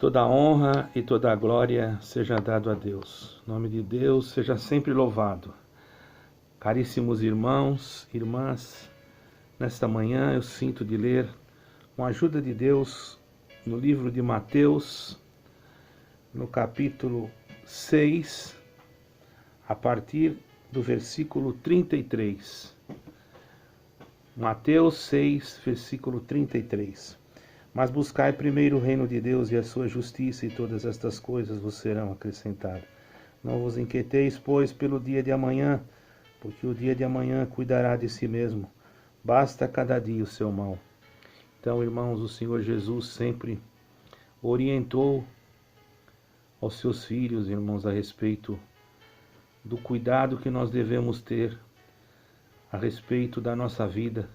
Toda a honra e toda a glória seja dado a Deus. O nome de Deus seja sempre louvado. Caríssimos irmãos, irmãs, nesta manhã eu sinto de ler, com a ajuda de Deus, no livro de Mateus, no capítulo 6, a partir do versículo 33. Mateus 6, versículo 33. Mas buscai primeiro o reino de Deus e a sua justiça, e todas estas coisas vos serão acrescentadas. Não vos inquieteis, pois, pelo dia de amanhã, porque o dia de amanhã cuidará de si mesmo. Basta cada dia o seu mal. Então, irmãos, o Senhor Jesus sempre orientou aos seus filhos, irmãos, a respeito do cuidado que nós devemos ter a respeito da nossa vida,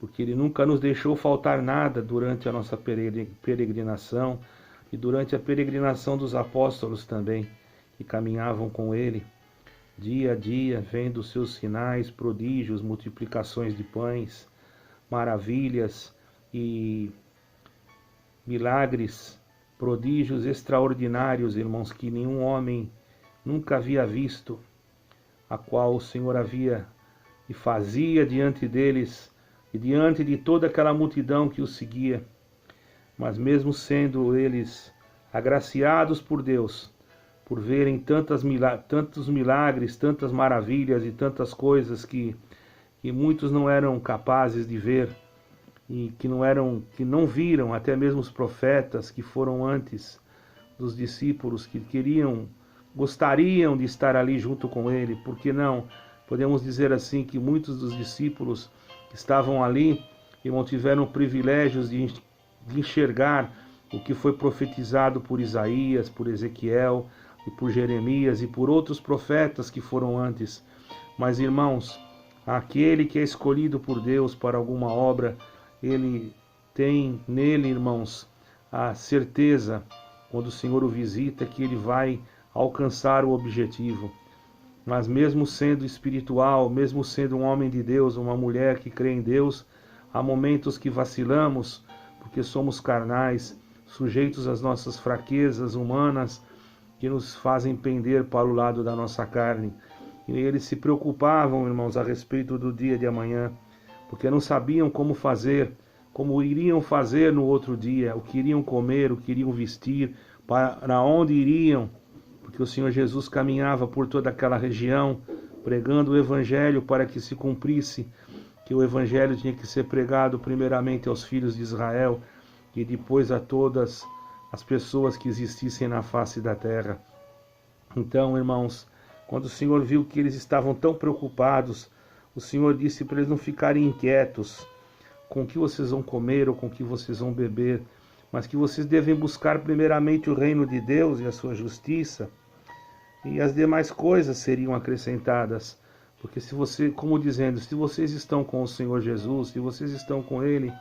porque Ele nunca nos deixou faltar nada durante a nossa peregrinação e durante a peregrinação dos apóstolos também, que caminhavam com Ele dia a dia, vendo os seus sinais, prodígios, multiplicações de pães, maravilhas e milagres, prodígios extraordinários, irmãos, que nenhum homem nunca havia visto, a qual o Senhor havia e fazia diante deles e diante de toda aquela multidão que o seguia. Mas mesmo sendo eles agraciados por Deus, por verem tantos milagres, tantas maravilhas e tantas coisas que muitos não eram capazes de ver e que não viram, até mesmo os profetas que foram antes dos discípulos, que gostariam de estar ali junto com ele. Porque não, podemos dizer assim, que muitos dos discípulos que estavam ali e não tiveram privilégios de enxergar o que foi profetizado por Isaías, por Ezequiel e por Jeremias e por outros profetas que foram antes. Mas, irmãos, aquele que é escolhido por Deus para alguma obra, ele tem nele, irmãos, a certeza, quando o Senhor o visita, que ele vai alcançar o objetivo. Mas mesmo sendo espiritual, mesmo sendo um homem de Deus, uma mulher que crê em Deus, há momentos que vacilamos, porque somos carnais, sujeitos às nossas fraquezas humanas, que nos fazem pender para o lado da nossa carne. E eles se preocupavam, irmãos, a respeito do dia de amanhã, porque não sabiam como fazer, como iriam fazer no outro dia, o que iriam comer, o que iriam vestir, para onde iriam, porque o Senhor Jesus caminhava por toda aquela região, pregando o Evangelho para que se cumprisse, que o Evangelho tinha que ser pregado primeiramente aos filhos de Israel e depois a todas as pessoas que existissem na face da terra. Então, irmãos, quando o Senhor viu que eles estavam tão preocupados, o Senhor disse para eles não ficarem inquietos com o que vocês vão comer ou com o que vocês vão beber, mas que vocês devem buscar primeiramente o reino de Deus e a sua justiça, e as demais coisas seriam acrescentadas. Porque se vocês estão com o Senhor Jesus, se vocês estão com Ele,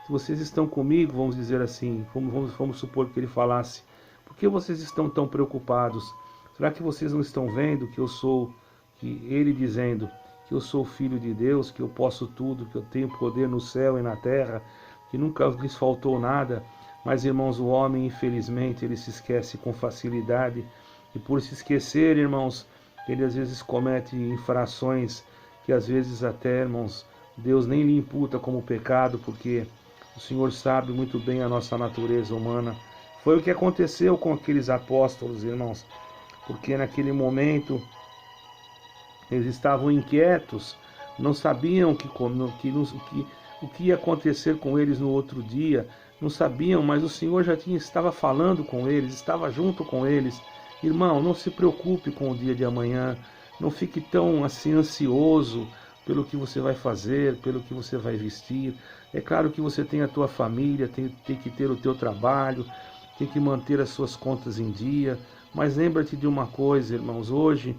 se vocês estão comigo, vamos dizer assim, vamos supor que Ele falasse, por que vocês estão tão preocupados? Será que vocês não estão vendo que Ele dizendo que eu sou filho de Deus, que eu posso tudo, que eu tenho poder no céu e na terra, que nunca lhes faltou nada? Mas, irmãos, o homem, infelizmente, ele se esquece com facilidade, e por se esquecer, irmãos, ele às vezes comete infrações que às vezes até, irmãos, Deus nem lhe imputa como pecado, porque o Senhor sabe muito bem a nossa natureza humana. Foi o que aconteceu com aqueles apóstolos, irmãos, porque naquele momento eles estavam inquietos, não sabiam o que ia acontecer com eles no outro dia, não sabiam, mas o Senhor estava falando com eles, estava junto com eles. Irmão, não se preocupe com o dia de amanhã, não fique tão assim ansioso pelo que você vai fazer, pelo que você vai vestir. É claro que você tem a tua família, tem que ter o teu trabalho, tem que manter as suas contas em dia, mas lembra-te de uma coisa, irmãos, hoje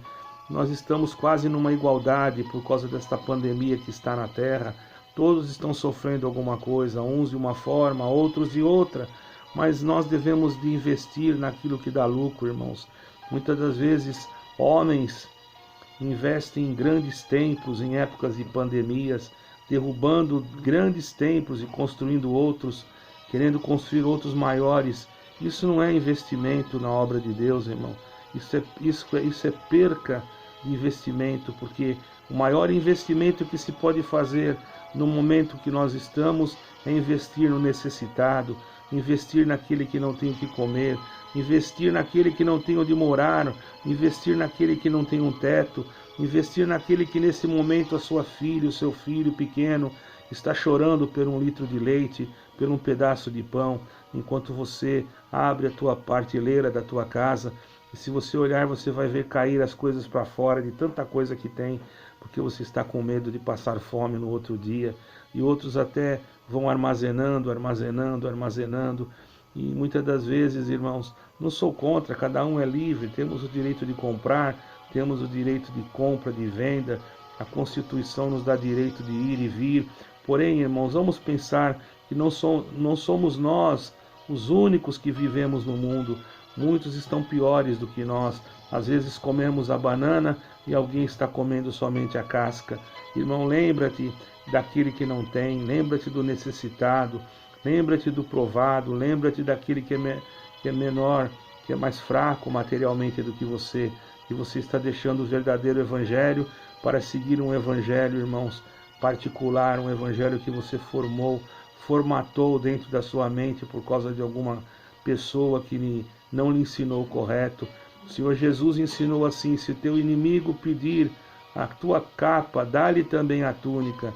nós estamos quase numa igualdade por causa desta pandemia que está na Terra. Todos estão sofrendo alguma coisa, uns de uma forma, outros de outra, mas nós devemos de investir naquilo que dá lucro, irmãos. Muitas das vezes, homens investem em grandes templos, em épocas de pandemias, derrubando grandes templos e construindo outros, querendo construir outros maiores, Isso não é investimento na obra de Deus, irmão. Isso é perca de investimento, porque o maior investimento que se pode fazer no momento que nós estamos é investir no necessitado, investir naquele que não tem o que comer, investir naquele que não tem onde morar, investir naquele que não tem um teto, investir naquele que nesse momento a sua filha, o seu filho pequeno está chorando por um litro de leite, por um pedaço de pão, enquanto você abre a tua prateleira da tua casa. E se você olhar, você vai ver cair as coisas para fora de tanta coisa que tem, porque você está com medo de passar fome no outro dia. E outros até vão armazenando, armazenando, armazenando. E muitas das vezes, irmãos, não sou contra, cada um é livre, temos o direito de comprar, temos o direito de compra, de venda, a Constituição nos dá direito de ir e vir. Porém, irmãos, vamos pensar que não somos nós os únicos que vivemos no mundo. Muitos estão piores do que nós. Às vezes comemos a banana e alguém está comendo somente a casca. Irmão, lembra-te daquele que não tem, lembra-te do necessitado, lembra-te do provado, lembra-te daquele que é menor, que é mais fraco materialmente do que você. E você está deixando o verdadeiro evangelho para seguir um evangelho, irmãos, particular, um evangelho que você formatou dentro da sua mente por causa de alguma pessoa que não lhe ensinou o correto. O Senhor Jesus ensinou assim: se teu inimigo pedir a tua capa, dá-lhe também a túnica.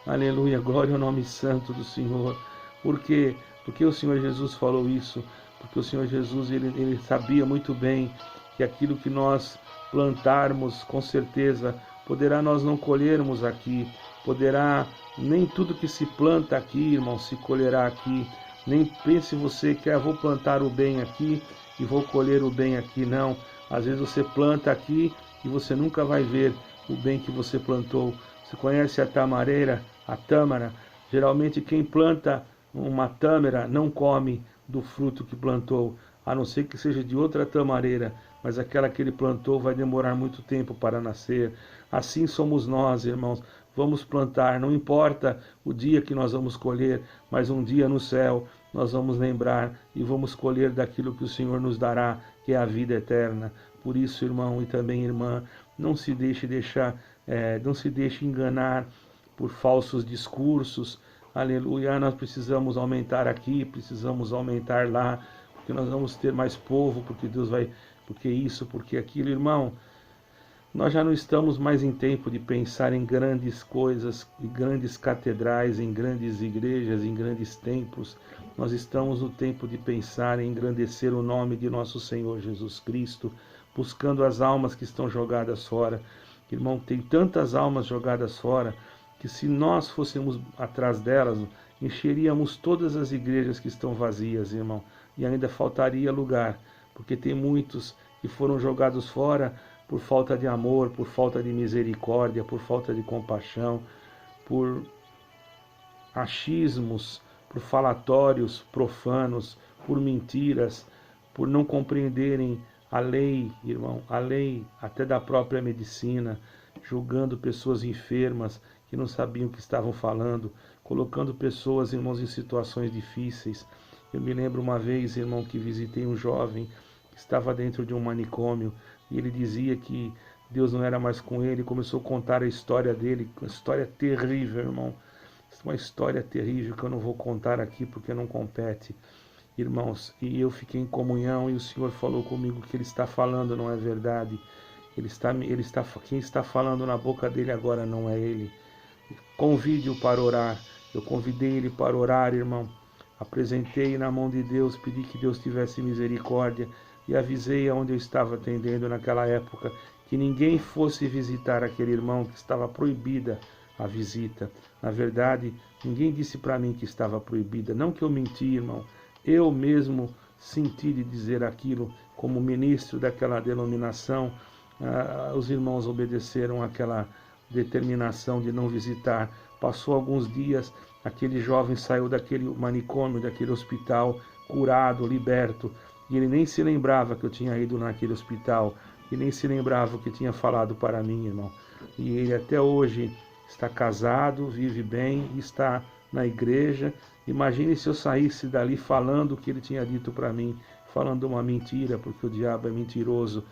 Aleluia, glória ao nome santo do Senhor. Por quê? Porque o Senhor Jesus falou isso? Porque o Senhor Jesus ele sabia muito bem que aquilo que nós plantarmos, com certeza, poderá nós não colhermos aqui, poderá nem tudo que se planta aqui, irmão, se colherá aqui. Nem pense você que vou plantar o bem aqui e vou colher o bem aqui, não. Às vezes você planta aqui e você nunca vai ver o bem que você plantou. Você conhece a tamareira, a tâmara? Geralmente quem planta uma tâmara não come do fruto que plantou, a não ser que seja de outra tamareira, mas aquela que ele plantou vai demorar muito tempo para nascer. Assim somos nós, irmãos. Vamos plantar, não importa o dia que nós vamos colher, mas um dia no céu nós vamos lembrar e vamos colher daquilo que o Senhor nos dará, que é a vida eterna. Por isso, irmão e também irmã, não se deixe enganar por falsos discursos. Aleluia, nós precisamos aumentar aqui, precisamos aumentar lá, porque nós vamos ter mais povo, porque isso, porque aquilo, irmão. Nós já não estamos mais em tempo de pensar em grandes coisas, em grandes catedrais, em grandes igrejas, em grandes templos. Nós estamos no tempo de pensar em engrandecer o nome de nosso Senhor Jesus Cristo, buscando as almas que estão jogadas fora. Irmão, tem tantas almas jogadas fora que se nós fôssemos atrás delas, encheríamos todas as igrejas que estão vazias, irmão, e ainda faltaria lugar, porque tem muitos que foram jogados fora por falta de amor, por falta de misericórdia, por falta de compaixão, por achismos, por falatórios profanos, por mentiras, por não compreenderem a lei, irmão, a lei até da própria medicina, julgando pessoas enfermas que não sabiam o que estavam falando, colocando pessoas, irmãos, em situações difíceis. Eu me lembro uma vez, irmão, que visitei um jovem que estava dentro de um manicômio, e ele dizia que Deus não era mais com ele, começou a contar a história dele, uma história terrível, irmão. Uma história terrível que eu não vou contar aqui porque não compete, irmãos. E eu fiquei em comunhão e o Senhor falou comigo que ele está falando não é verdade. Quem está falando na boca dele agora não é ele. Convide-o para orar. Eu convidei ele para orar, irmão. Apresentei na mão de Deus, pedi que Deus tivesse misericórdia. E avisei aonde eu estava atendendo naquela época que ninguém fosse visitar aquele irmão, que estava proibida a visita. Na verdade, ninguém disse para mim que estava proibida. Não que eu menti, irmão. Eu mesmo senti de dizer aquilo como ministro daquela denominação. Os irmãos obedeceram àquela determinação de não visitar. Passou alguns dias, aquele jovem saiu daquele manicômio, daquele hospital, curado, liberto. E ele nem se lembrava que eu tinha ido naquele hospital. E nem se lembrava o que tinha falado para mim, irmão. E ele até hoje está casado, vive bem, está na igreja Imagine se eu saísse dali falando o que ele tinha dito para mim, falando uma mentira, porque o diabo é mentiroso.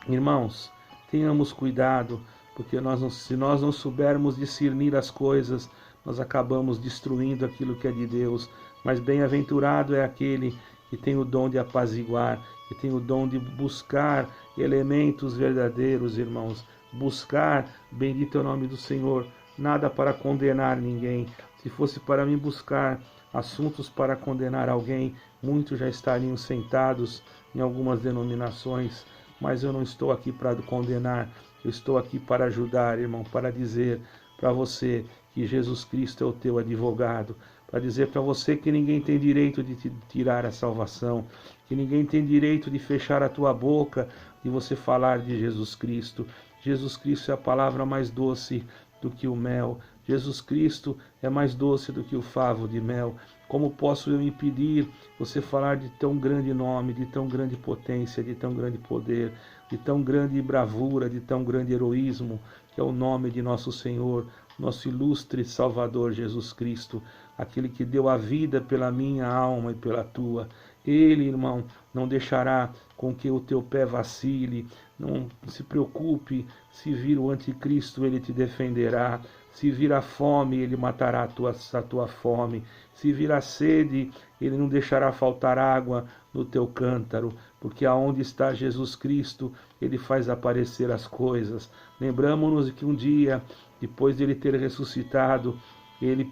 Irmãos, tenhamos cuidado, porque se nós não soubermos discernir as coisas, nós acabamos destruindo aquilo que é de Deus. Mas bem-aventurado é aquele que tem o dom de apaziguar, que tem o dom de buscar elementos verdadeiros, irmãos. Buscar, bendito é o nome do Senhor, nada para condenar ninguém. Se fosse para mim buscar assuntos para condenar alguém, muitos já estariam sentados em algumas denominações, mas eu não estou aqui para condenar, eu estou aqui para ajudar, irmão, para dizer para você que Jesus Cristo é o teu advogado, para dizer para você que ninguém tem direito de te tirar a salvação, que ninguém tem direito de fechar a tua boca e você falar de Jesus Cristo. Jesus Cristo é a palavra mais doce do que o mel. Jesus Cristo é mais doce do que o favo de mel. Como posso eu impedir você falar de tão grande nome, de tão grande potência, de tão grande poder, de tão grande bravura, de tão grande heroísmo, que é o nome de nosso Senhor, nosso ilustre Salvador Jesus Cristo, aquele que deu a vida pela minha alma e pela tua. Ele, irmão, não deixará com que o teu pé vacile. Não se preocupe, se vir o anticristo, ele te defenderá. Se vir a fome, ele matará a tua fome. Se vir a sede, ele não deixará faltar água no teu cântaro, porque aonde está Jesus Cristo, ele faz aparecer as coisas. Lembramos-nos que um dia, depois de ele ter ressuscitado, ele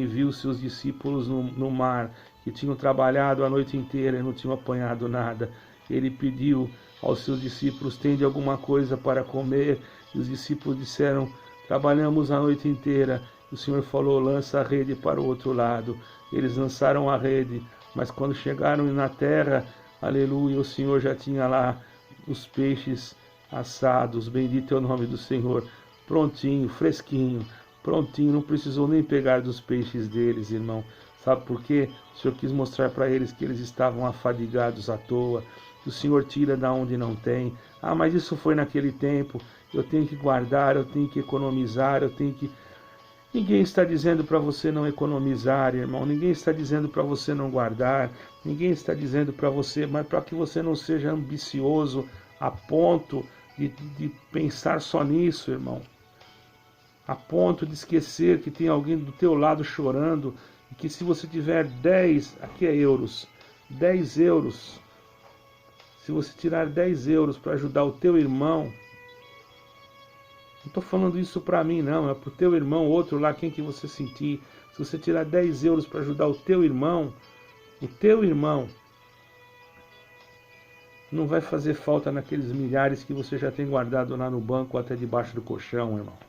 viu seus discípulos no mar, que tinham trabalhado a noite inteira e não tinham apanhado nada. Ele pediu aos seus discípulos: tende alguma coisa para comer? E os discípulos disseram: trabalhamos a noite inteira. O Senhor falou: lança a rede para o outro lado. Eles lançaram a rede, mas quando chegaram na terra, aleluia, o Senhor já tinha lá os peixes assados. Bendito é o nome do Senhor. Prontinho, fresquinho, prontinho, não precisou nem pegar dos peixes deles, irmão. Sabe por quê? O Senhor quis mostrar para eles que eles estavam afadigados à toa. O Senhor tira da onde não tem. Ah, mas isso foi naquele tempo. Eu tenho que guardar, eu tenho que economizar, eu tenho que... Ninguém está dizendo para você não economizar, irmão. Ninguém está dizendo para você não guardar. Ninguém está dizendo para você, mas para que você não seja ambicioso a ponto de pensar só nisso, irmão. A ponto de esquecer que tem alguém do teu lado chorando e que se você tiver 10, aqui é euros, 10 euros, se você tirar 10 euros para ajudar o teu irmão, não estou falando isso para mim não, é para o teu irmão, outro lá, quem que você sentir, se você tirar 10 euros para ajudar o teu irmão não vai fazer falta naqueles milhares que você já tem guardado lá no banco ou até debaixo do colchão, irmão.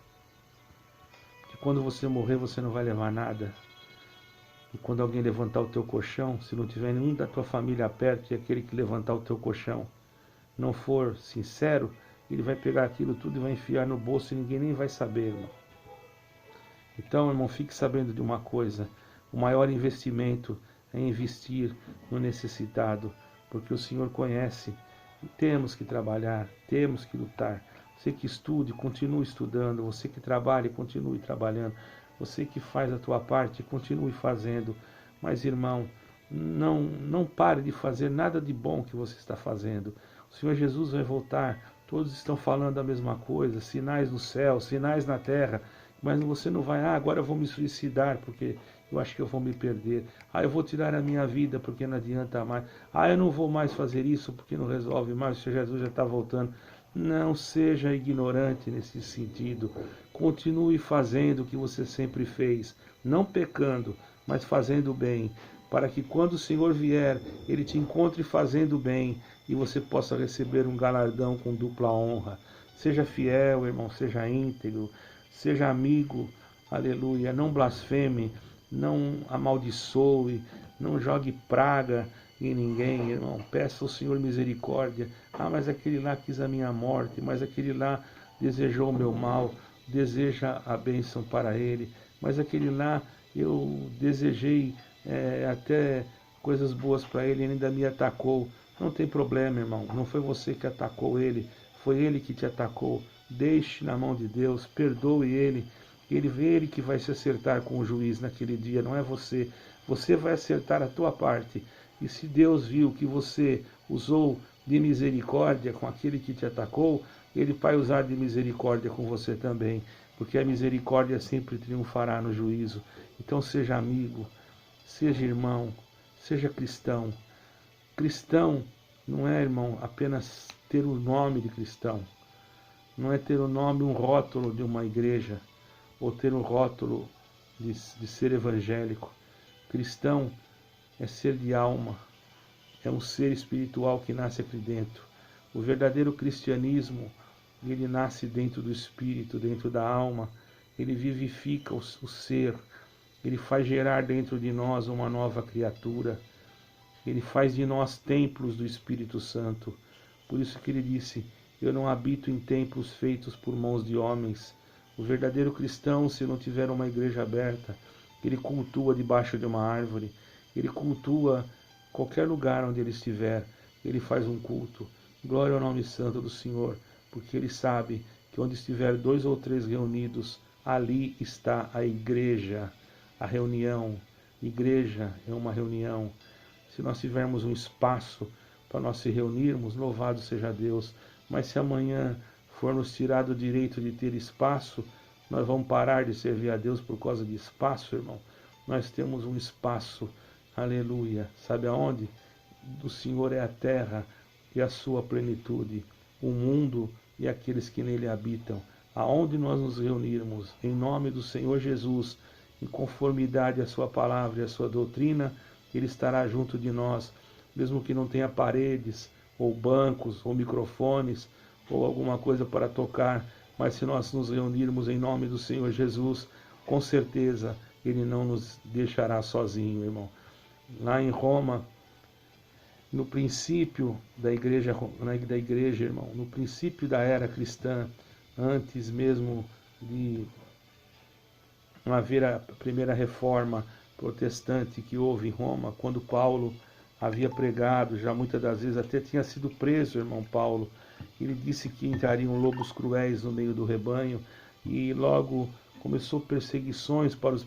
Quando você morrer, você não vai levar nada. E quando alguém levantar o teu colchão, se não tiver nenhum da tua família perto, e aquele que levantar o teu colchão não for sincero, ele vai pegar aquilo tudo e vai enfiar no bolso e ninguém nem vai saber, irmão. Então, irmão, fique sabendo de uma coisa: o maior investimento é investir no necessitado, porque o Senhor conhece. E temos que trabalhar, temos que lutar. Você que estude, continue estudando. Você que trabalhe, continue trabalhando. Você que faz a tua parte, continue fazendo. Mas, irmão, não pare de fazer nada de bom que você está fazendo. O Senhor Jesus vai voltar. Todos estão falando a mesma coisa. Sinais no céu, sinais na terra. Mas você não vai, agora eu vou me suicidar porque eu acho que eu vou me perder. Eu vou tirar a minha vida porque não adianta mais. Eu não vou mais fazer isso porque não resolve mais. O Senhor Jesus já está voltando. Não seja ignorante nesse sentido. Continue fazendo o que você sempre fez, não pecando, mas fazendo bem, para que quando o Senhor vier, Ele te encontre fazendo bem e você possa receber um galardão com dupla honra. Seja fiel, irmão, seja íntegro, seja amigo, aleluia. Não blasfeme, não amaldiçoe, não jogue praga em ninguém, irmão. Peça ao Senhor misericórdia. Mas aquele lá quis a minha morte, mas aquele lá desejou o meu mal. Deseja a bênção para ele, mas aquele lá eu desejei até coisas boas para ele, ele ainda me atacou. Não tem problema, irmão, não foi você que atacou ele, foi ele que te atacou. Deixe na mão de Deus, perdoe ele, Ele que vai se acertar com o juiz naquele dia, não é você. Você vai acertar a tua parte. E se Deus viu que você usou de misericórdia com aquele que te atacou, Ele vai usar de misericórdia com você também, porque a misericórdia sempre triunfará no juízo. Então seja amigo, seja irmão, seja cristão. Cristão não é, irmão, apenas ter o nome de cristão. Não é ter o nome, um rótulo de uma igreja, ou ter um rótulo de ser evangélico. Cristão é ser de alma, é um ser espiritual que nasce aqui dentro. O verdadeiro cristianismo, ele nasce dentro do espírito, dentro da alma, ele vivifica o ser, ele faz gerar dentro de nós uma nova criatura, ele faz de nós templos do Espírito Santo. Por isso que ele disse: eu não habito em templos feitos por mãos de homens. O verdadeiro cristão, se não tiver uma igreja aberta, ele cultua debaixo de uma árvore, ele cultua qualquer lugar onde ele estiver, ele faz um culto. Glória ao nome santo do Senhor, porque ele sabe que onde estiver 2 ou 3 reunidos, ali está a igreja, a reunião. Igreja é uma reunião. Se nós tivermos um espaço para nós se reunirmos, louvado seja Deus. Mas se amanhã for nos tirado o direito de ter espaço, nós vamos parar de servir a Deus por causa de espaço, irmão. Nós temos um espaço, aleluia. Sabe aonde? Do Senhor é a terra e a sua plenitude, o mundo e aqueles que nele habitam. Aonde nós nos reunirmos, em nome do Senhor Jesus, em conformidade à sua palavra e à sua doutrina, Ele estará junto de nós, mesmo que não tenha paredes, ou bancos, ou microfones, ou alguma coisa para tocar, mas se nós nos reunirmos em nome do Senhor Jesus, com certeza Ele não nos deixará sozinho, irmão. Lá em Roma, no princípio da igreja, irmão, no princípio da era cristã, antes mesmo de haver a primeira reforma protestante que houve em Roma, quando Paulo havia pregado, já muitas das vezes até tinha sido preso, irmão Paulo. Ele disse que entrariam lobos cruéis no meio do rebanho, e logo começou perseguições para os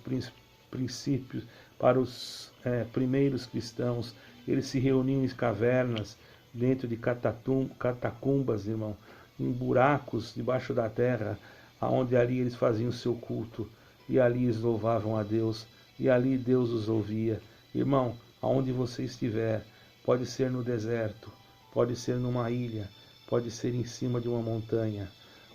princípios, para os primeiros cristãos. Eles se reuniam em cavernas, dentro de catacumbas, irmão, em buracos debaixo da terra, aonde ali eles faziam o seu culto, e ali eles louvavam a Deus, e ali Deus os ouvia. Irmão, aonde você estiver, pode ser no deserto, pode ser numa ilha, pode ser em cima de uma montanha,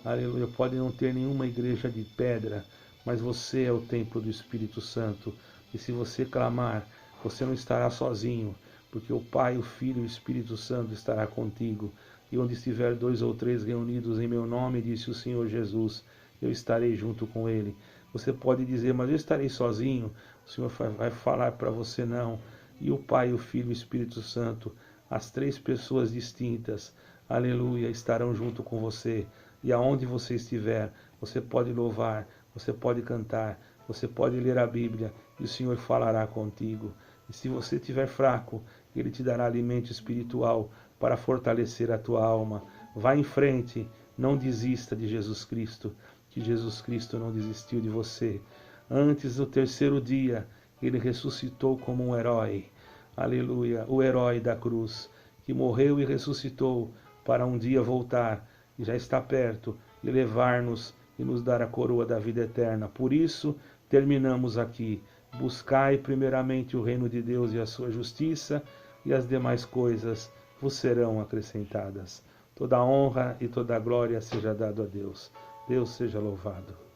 aleluia, pode não ter nenhuma igreja de pedra, mas você é o templo do Espírito Santo, e se você clamar, você não estará sozinho, porque o Pai, o Filho e o Espírito Santo estará contigo, e onde estiver 2 ou 3 reunidos em meu nome, disse o Senhor Jesus, eu estarei junto com ele. Você pode dizer, mas eu estarei sozinho. O Senhor vai falar para você, não. E o Pai, o Filho e o Espírito Santo, as 3 pessoas distintas, aleluia, estarão junto com você. E aonde você estiver, você pode louvar, você pode cantar, você pode ler a Bíblia, e o Senhor falará contigo. E se você estiver fraco, Ele te dará alimento espiritual para fortalecer a tua alma. Vá em frente, não desista de Jesus Cristo, que Jesus Cristo não desistiu de você. Antes do 3º dia, Ele ressuscitou como um herói. Aleluia, o herói da cruz, que morreu e ressuscitou para um dia voltar, e já está perto, e levar-nos e nos dar a coroa da vida eterna. Por isso, terminamos aqui. Buscai primeiramente o reino de Deus e a sua justiça, e as demais coisas vos serão acrescentadas. Toda a honra e toda a glória seja dado a Deus. Deus seja louvado.